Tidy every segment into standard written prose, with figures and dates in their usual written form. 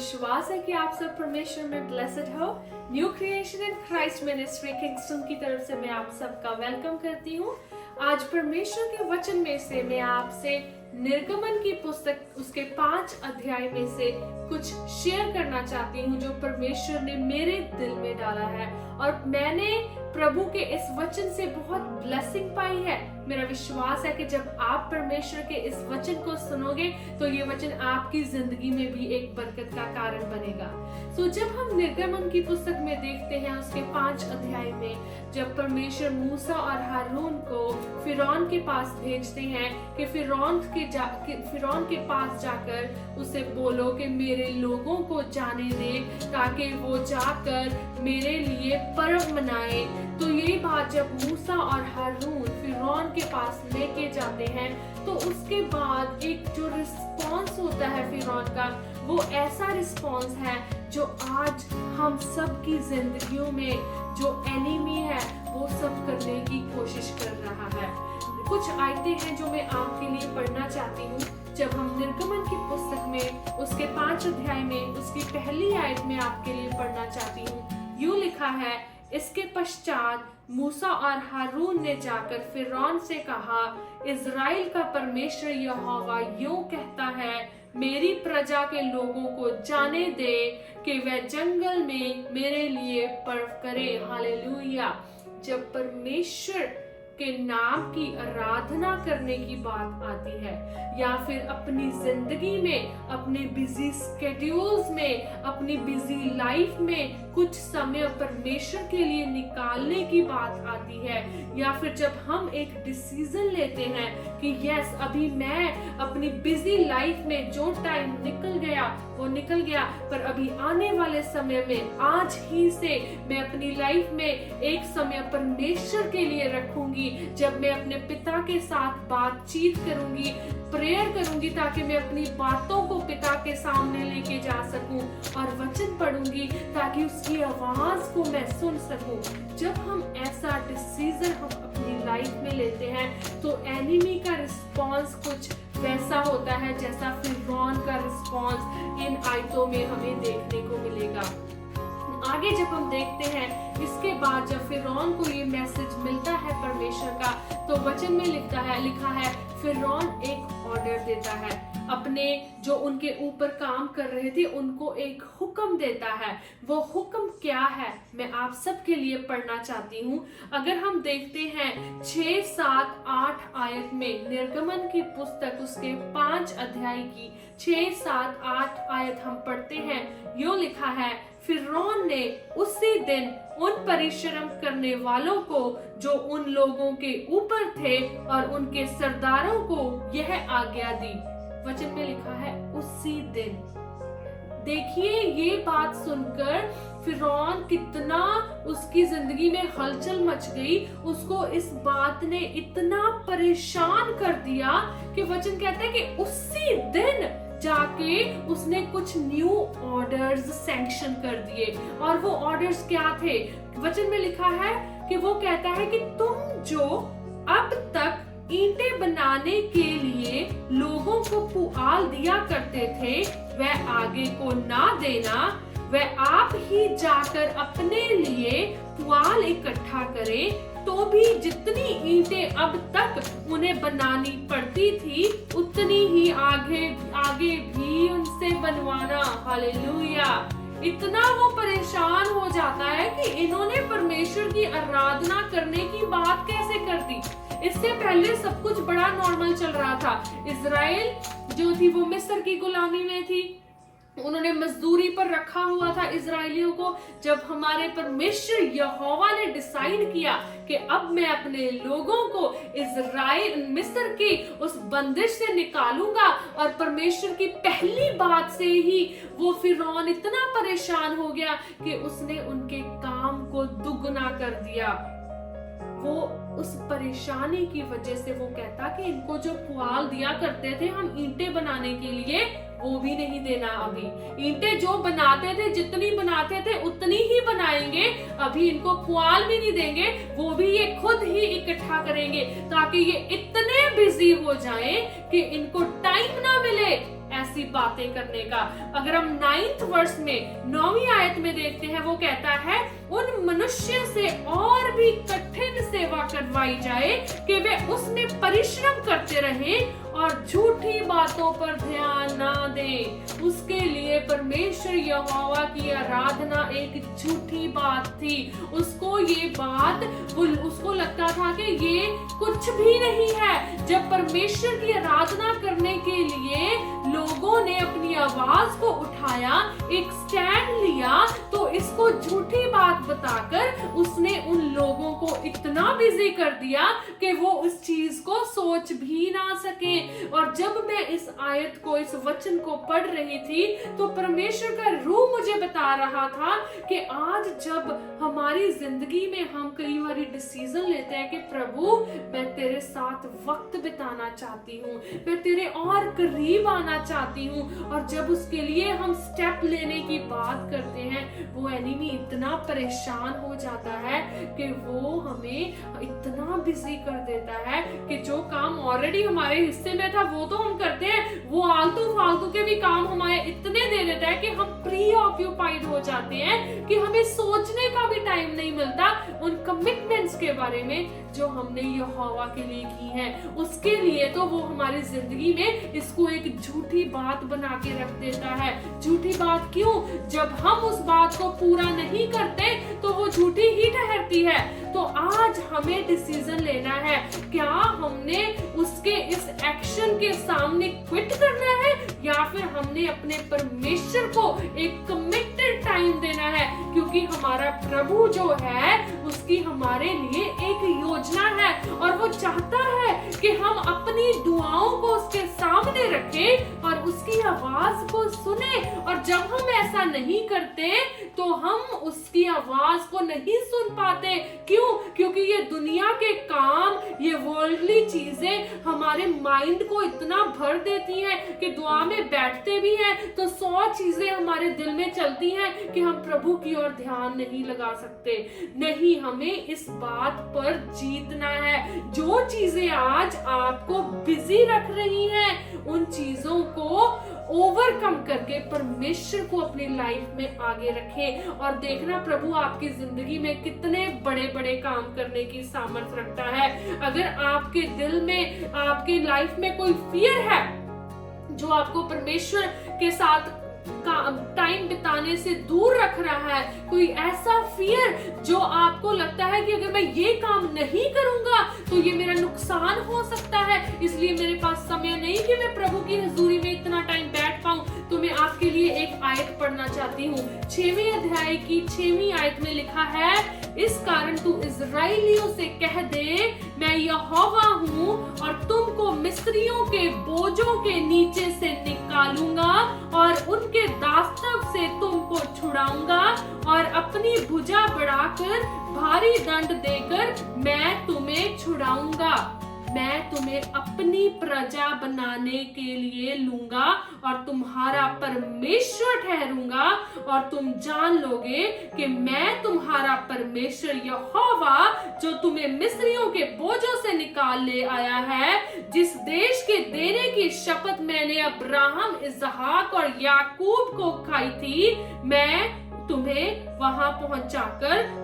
विश्वास है कि आप सब परमेश्वर में ब्लेस्ड हो। New creation in Christ ministry Kingston की तरफ से मैं आप सबका वेलकम करती हूँ। आज परमेश्वर के वचन में से मैं आपसे निर्गमन की पुस्तक उसके 5 अध्याय में से कुछ शेयर करना चाहती हूँ जो परमेश्वर ने मेरे दिल में डाला है, और मैंने प्रभु के इस वचन से बहुत ब्लेसिंग पाई है। मेरा विश्वास है कि जब आप परमेश्वर के इस वचन को सुनोगे तो ये वचन आपकी जिंदगी में भी एक बरकत का कारण बनेगा। जब हम निर्गमन की पुस्तक में देखते हैं उसके 5 अध्याय में, जब परमेश्वर मूसा और हारून को फिरौन के पास भेजते हैं कि फिरौन के पास जाकर उसे बोलो कि मेरे लोगों को जाने दे ताकि वो जाकर मेरे लिए पर्व मनाए। तो यही बात जब मूसा और हारून फिरौन के पास लेके जाते हैं तो उसके बाद एक जो रिस्पॉन्स होता है फिरौन का, वो ऐसा रिस्पॉन्स है जो आज हम सब की जिंदगियों में जो एनिमी है वो सब करने की कोशिश कर रहा है। कुछ आयतें हैं जो मैं आपके लिए पढ़ना चाहती हूँ। जब हम निर्गमन की पुस्तक में उसके 5 अध्याय में उसकी पहली आयत में आपके लिए पढ़ना चाहती हूँ। यूं लिखा है, इसके पश्चात मूसा और हारून ने जाकर फिरौन से कहा, इज़राइल का परमेश्वर यहोवा यूं कहता है, मेरी प्रजा के लोगों को जाने दे कि वे जंगल में मेरे लिए पर्व करें। हालेलुया। जब परमेश्वर के नाम की आराधना करने की बात आती है, या फिर अपनी जिंदगी में, अपने बिजी स्केड्यूल्स में, अपनी बिजी लाइफ में कुछ समय परमेश्वर के लिए निकालने की बात आती है, या फिर जब हम एक डिसीजन लेते हैं कि यस अभी मैं अपनी बिजी लाइफ में जो टाइम निकल गया वो निकल गया, पर अभी आने वाले समय में आज ही से मैं अपनी लाइफ में एक समय परमेश्वर के लिए रखूंगी, जब मैं अपने पिता के साथ बातचीत करूंगी, प्रेयर करूंगी ताकि मैं अपनी बातों को पिता के सामने लेके जा सकूं, और वचन पढ़ूंगी ताकि उसकी आवाज को मैं सुन सकूं। जब हम ऐसा डिसीजन हम अपनी लाइफ में लेते हैं तो एनिमी का रिस्पॉन्स कुछ वैसा होता है जैसा फिरौन का रिस्पॉन्स इन आयतों में हमें देखने को मिलेगा। आगे जब हम देखते हैं, इसके बाद जब फिरौन को ये मैसेज मिलता है परमेश्वर का, तो वचन में लिखा है फिरौन एक ऑर्डर देता है, अपने जो उनके ऊपर काम कर रहे थे उनको एक हुक्म देता है। वो हुक्म क्या है मैं आप सबके लिए पढ़ना चाहती हूँ। अगर हम देखते हैं 6, 7, 8 आयत में निर्गमन की पुस्तक उसके 5 अध्याय की 6, 7, 8 आयत हम पढ़ते हैं। यो लिखा है, फिरौन ने उसी दिन उन परिश्रम करने वालों को जो उन लोगों के ऊपर थे और उनके सरदारों को यह आज्ञा दी। वचन में लिखा है उसी दिन। देखिए ये बात सुनकर फिरौन कितना उसकी जिंदगी में हलचल मच गई, उसको इस बात ने इतना परेशान कर दिया कि वचन कहता है कि उसी दिन जाके उसने कुछ न्यू ऑर्डर्स सैंक्शन कर दिए। और वो ऑर्डर्स क्या थे? वचन में लिखा है कि वो कहता है कि तुम जो अब तक ईंटें बनाने के लिए लोगों को पुआल दिया करते थे वह आगे को ना देना, वह आप ही जाकर अपने लिए पुआल इकट्ठा करें। तो भी जितनी ईंटें अब तक उन्हें बनानी पड़ती थी उतनी ही आगे भी उनसे बनवाना। हालेलुया। इतना वो परेशान हो जाता है कि इन्होंने परमेश्वर की आराधना करने की बात कैसे कर दी। इससे पहले सब कुछ बड़ा नॉर्मल चल रहा था। इज़राइल जो थी वो मिस्र की गुलामी में थी, उन्होंने मजदूरी पर रखा हुआ था इजरायलियों को। जब हमारे परमेश्वर यहोवा ने डिसाइड किया कि अब मैं अपने लोगों को इजराइल मिस्र की उस बंदिश से निकालूंगा, और परमेश्वर की पहली बात से ही वो फिरौन इतना परेशान हो गया कि उसने उनके काम को दुगना कर दिया। वो उस परेशानी की वजह से वो कहता कि इनको जो पुआल दिया करते थे हम ईंटें बनाने के लिए, वो भी नहीं देना। अभी ईंटें जो बनाते थे जितनी बनाते थे उतनी ही बनाएंगे, अभी इनको पुआल भी नहीं देंगे, वो भी ये खुद ही इकट्ठा करेंगे ताकि ये इतने बिजी हो जाएं कि इनको टाइम ना मिले ऐसी बातें करने का। अगर हम 9th वर्स में 9वीं आयत में देखते हैं, वो कहता है उन मनुष्य से और भी कठिन सेवा करवाई जाए कि वे उसमें परिश्रम करते रहें और झूठी बातों पर ध्यान ना दें। उसके लिए परमेश्वर यहोवा की आराधना एक झूठी बात थी। उसको ये बात, उसको लगता था कि ये कुछ भी नहीं है। जब परमेश्वर की आराधना करने के लिए लोगों ने अपनी आवाज को उठाया, एक स्टैंड लिया, तो इसको झूठी बात बताकर उसने उन लोगों को इतना बिजी कर दिया कि वो उस चीज को सोच भी ना सके। और जब मैं इस आयत को, इस वचन को पढ़ रही थी, तो परमेश्वर का रूह मुझे बता रहा था कि आज जब हमारी जिंदगी में हम कई बार डिसीजन लेते हैं कि प्रभु मैं तेरे साथ वक्त बिताना चाहती हूँ, मैं तेरे और करीब आना चाहती हूँ, और जब उसके लिए हम स्टेप लेने की बात करते हैं, वो एनिमी इतना परेशान हो जाता है कि वो हमें इतना बिजी कर देता है कि जो काम ऑलरेडी हमारे हिस्से में था वो तो हम करते हैं, वो आलतू फालतू के भी काम हमारे इतने दे देता है कि हम प्री ऑक्यूपाइड हो जाते हैं कि हमें सोचने का भी टाइम नहीं मिलता उन कमिटमेंट्स के बारे में जो हमने यहोवा के लिए की है। उसके लिए तो वो हमारी जिंदगी में इसको एक झूठी बात बना के रख देता है। झूठी बात क्यों? जब हम उस बात को पूरा नहीं करते तो वो झूठी ही ठहरती है। तो आज हमें डिसीजन लेना है, क्या हमने उसके इस एक्शन के सामने क्विट करना है या फिर हमने अपने परमेश्वर को एक कमिटेड टाइम देना है, क्योंकि हमारा प्रभु जो है उसकी हमारे लिए एक योजना है और वो चाहता है कि हम अपनी दुआओं को उसके सामने रखें और उसकी आवाज को सुने। और जब हम ऐसा नहीं करते तो हम उसकी आवाज को नहीं सुन पाते। क्यों? क्योंकि ये दुनिया के काम, ये वर्ल्डली चीजें हमारे माइंड को इतना भर देती हैं कि दुआ में बैठते भी हैं तो 100 चीजें हमारे दिल में चलती हैं कि हम प्रभु की ओर ध्यान नहीं लगा सकते। नहीं, हमें इस बात पर जीतना है। जो चीजें आज आपको बिजी रख रही हैं, उन चीजों को ओवरकम करके परमेश्वर को अपनी लाइफ में आगे रखें और देखना प्रभु आपकी जिंदगी में कितने बड़े बड़े काम करने की सामर्थ्य रखता है। अगर आपके दिल में, आपके लाइफ में कोई फियर है जो आपको परमेश्वर के साथ टाइम बिताने से दूर रख रहा है, कोई ऐसा फियर जो आपको लगता है कि अगर मैं ये काम नहीं करूंगा तो ये मेरा नुकसान हो सकता है, इसलिए मेरे पास समय नहीं कि मैं प्रभु की हुजूरी में इतना टाइम बैठ पाऊं, तो मैं आपके लिए एक आयत पढ़ना चाहती हूँ। 6वें अध्याय की 6वीं आयत में लिखा है, इस कारण तू इस्राएलियों से कह दे, मैं यहोवा हूँ और तुमको मिस्रियों के बोझों के नीचे से निकालूंगा और उनके दास्तव से तुमको छुड़ाऊंगा और अपनी भुजा बढ़ाकर भारी दंड देकर मैं तुम्हें छुड़ाऊंगा। मैं तुम्हें अपनी प्रजा बनाने के लिए लूंगा और तुम्हारा परमेश्वर ठहरूंगा और तुम जान लोगे कि मैं तुम्हारा परमेश्वर यहोवा जो तुम्हें मिस्रियों के बोझों से निकाल ले आया है। जिस देश के देने की शपथ मैंने अब्राहम, इसहाक और याकूब को खाई थी, मैं तुम्हें वहां पहुंचाकर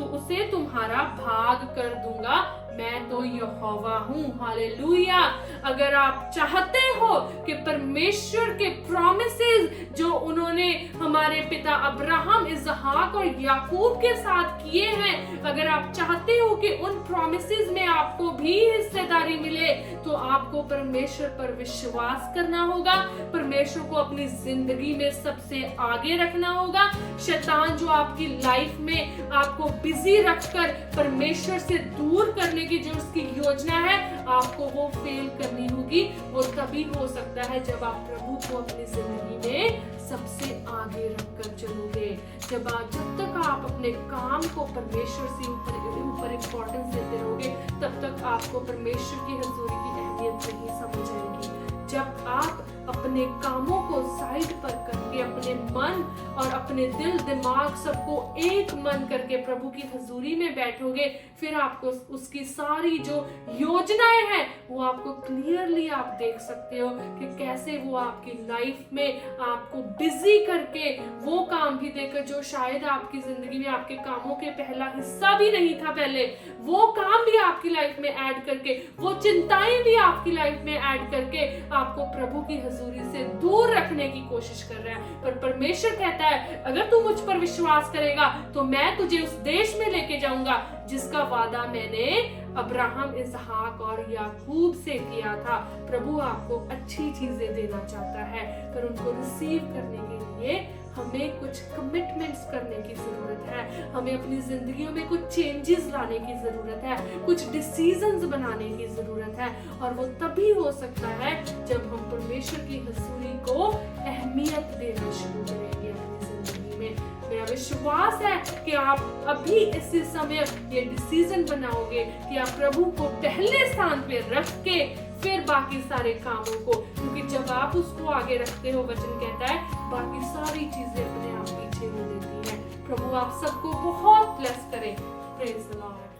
उसे तुम्हारा भाग कर दूंगा। मैं तो यहोवा हूँ। हालेलुया। अगर आप चाहते हो कि परमेश्वर के प्रॉमिसेस जो उन्होंने हमारे पिता अब्राहम, इसहाक और याकूब के साथ किए हैं, अगर आप चाहते हो कि उन प्रॉमिसेस में आपको भी हिस्सेदारी मिले, तो आपको परमेश्वर पर विश्वास करना होगा, परमेश्वर को अपनी जिंदगी में सबसे आगे रखना होगा। शैतान जो आपकी लाइफ में आपको बिजी रखकर परमेश्वर से दूर करने की जो उसकी योजना है, आपको वो फेल करनी होगी। वो तभी हो सकता है जब आप प्रभु को अपनी जिंदगी में सबसे आगे रखकर चलोगे। जब तक आप अपने काम को परमेश्वर से ऊपर इम्पोर्टेंस देते रहोगे, तब तक आपको परमेश्वर की हुजूरी की अहमियत नहीं समझ आएगी। जब आप अपने कामों को साइड पर करके अपने मन और अपने दिल दिमाग सबको एक मन करके प्रभु की हजूरी में बैठोगे, फिर आपको उसकी सारी जो योजनाएं हैं वो आपको क्लियरली आप देख सकते हो कि कैसे वो आपकी लाइफ में आपको बिजी करके वो काम भी देकर जो शायद आपकी जिंदगी में आपके कामों के पहला हिस्सा भी नहीं था पहले, वो काम भी आपकी लाइफ में ऐड करके, वो चिंताएं भी आपकी लाइफ में ऐड करके आपको प्रभु की हजूरी से दूर रखने की कोशिश कर रहा है। पर परमेश्वर कहता है अगर तू मुझ पर विश्वास करेगा तो मैं तुझे उस देश में लेके जाऊंगा जिसका वादा मैंने अब्राहम, इसहाक और याकूब से किया था। प्रभु आपको अच्छी चीजें देना चाहता है, पर उनको रिसीव करने के लिए हमें कुछ कमिटमेंट्स करने की जरूरत है, हमें अपनी जिंदगियों में कुछ चेंजेस लाने की जरूरत है, कुछ डिसीजंस बनाने की जरूरत है, और वो तभी हो सकता है जब हम परमेश्वर की हजूरी को अहमियत देना शुरू करेंगे अपनी जिंदगी में। मेरा विश्वास है कि आप अभी इसी समय ये डिसीजन बनाओगे कि आप प्रभु को पहले स्थान पे रख के फिर बाकी सारे कामों को, क्योंकि जब आप उसको आगे रखते हो, वचन कहता है बाकी सारी चीजें अपने आप पीछे हो देती हैं। प्रभु आप सबको बहुत ब्लेस करे। Praise the Lord.